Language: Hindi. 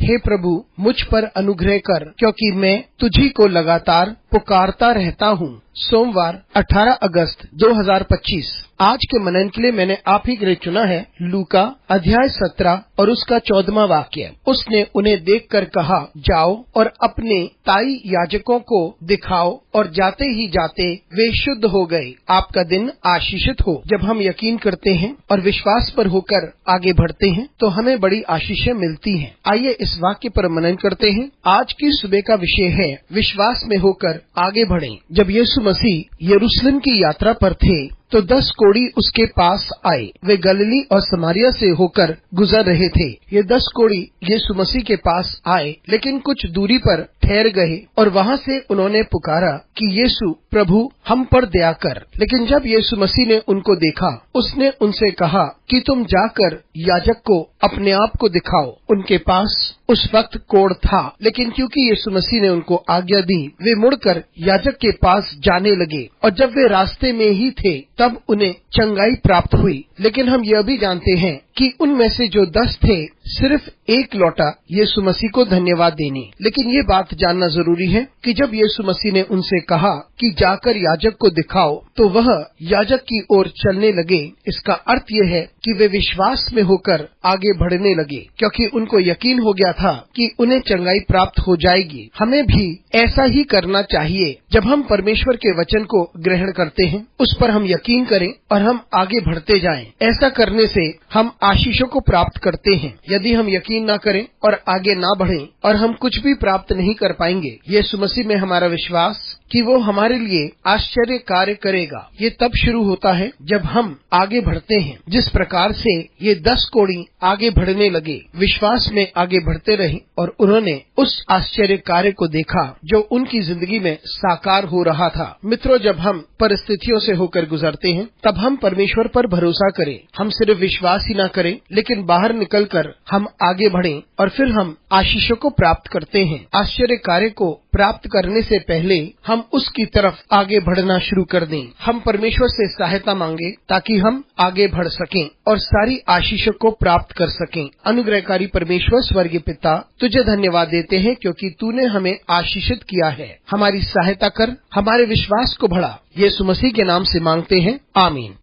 हे प्रभु मुझ पर अनुग्रह कर, क्योंकि मैं तुझी को लगातार पुकारता रहता हूँ। सोमवार 18 अगस्त 2025। आज के मनन के लिए मैंने आप ही के लिए चुना है लूका अध्याय 17 और उसका 14वां वाक्य। उसने उन्हें देखकर कहा, जाओ और अपने ताई याजकों को दिखाओ, और जाते ही जाते वे शुद्ध हो गए। आपका दिन आशीषित हो। जब हम यकीन करते हैं और विश्वास पर होकर आगे बढ़ते हैं तो हमें बड़ी आशीषें मिलती हैं। आइए इस वाक्य पर मनन करते हैं। आज की सुबह का विषय है विश्वास में होकर आगे बढ़ें। जब यीशु मसीह यरूशलेम की यात्रा पर थे तो 10 कोढ़ी उसके पास आए। वे गलीली और समारिया से होकर गुजर रहे थे। ये 10 कोढ़ी यीशु मसीह के पास आए, लेकिन कुछ दूरी पर ठहर गए और वहाँ से उन्होंने पुकारा कि यीशु प्रभु हम पर दया कर। लेकिन जब यीशु मसीह ने उनको देखा, उसने उनसे कहा कि तुम जाकर याजक को अपने आप को दिखाओ। उनके पास उस वक्त कोढ़ था, लेकिन क्योंकि यीशु मसीह ने उनको आज्ञा दी, वे मुड़कर याजक के पास जाने लगे। और जब वे रास्ते में ही थे तब उन्हें चंगाई प्राप्त हुई। लेकिन हम यह भी जानते हैं कि उनमें से जो 10 थे, सिर्फ एक लौटा यीशु मसीह को धन्यवाद देने। लेकिन ये बात जानना जरूरी है कि जब यीशु मसीह ने उनसे कहा कि जाकर याजक को दिखाओ, तो वह याजक की ओर चलने लगे। इसका अर्थ यह है कि वे विश्वास में होकर आगे बढ़ने लगे, क्योंकि उनको यकीन हो गया था कि उन्हें चंगाई प्राप्त हो जाएगी। हमें भी ऐसा ही करना चाहिए। जब हम परमेश्वर के वचन को ग्रहण करते हैं, उस पर हम यकीन करें और हम आगे बढ़ते जाएं। ऐसा करने से हम आशीषों को प्राप्त करते हैं। यदि हम यकीन न करें और आगे ना बढ़ें और हम कुछ भी प्राप्त नहीं कर पाएंगे। यीशु मसीह में हमारा विश्वास कि वो हमारे लिए आश्चर्य कार्य करेगा, ये तब शुरू होता है जब हम आगे बढ़ते हैं। जिस प्रकार से ये 10 कोढ़ी आगे बढ़ने लगे, विश्वास में आगे बढ़ते रहे और उन्होंने उस आश्चर्य कार्य को देखा जो उनकी जिंदगी में साकार हो रहा था। मित्रों, जब हम परिस्थितियों से होकर गुजरते हैं तब हम परमेश्वर पर भरोसा करें। हम सिर्फ विश्वास ही न करें, लेकिन बाहर निकलकर हम आगे बढ़ें और फिर हम आशीषों को प्राप्त करते हैं। आश्चर्य कार्य को प्राप्त करने से पहले हम उसकी तरफ आगे बढ़ना शुरू कर दें। हम परमेश्वर से सहायता मांगे ताकि हम आगे बढ़ सकें और सारी आशीषों को प्राप्त कर सकें। अनुग्रहकारी परमेश्वर स्वर्गीय पिता, तुझे धन्यवाद देते हैं क्योंकि तूने हमें आशीषित किया है। हमारी सहायता कर, हमारे विश्वास को बढ़ा। यीशु मसीह के नाम से मांगते हैं, आमीन।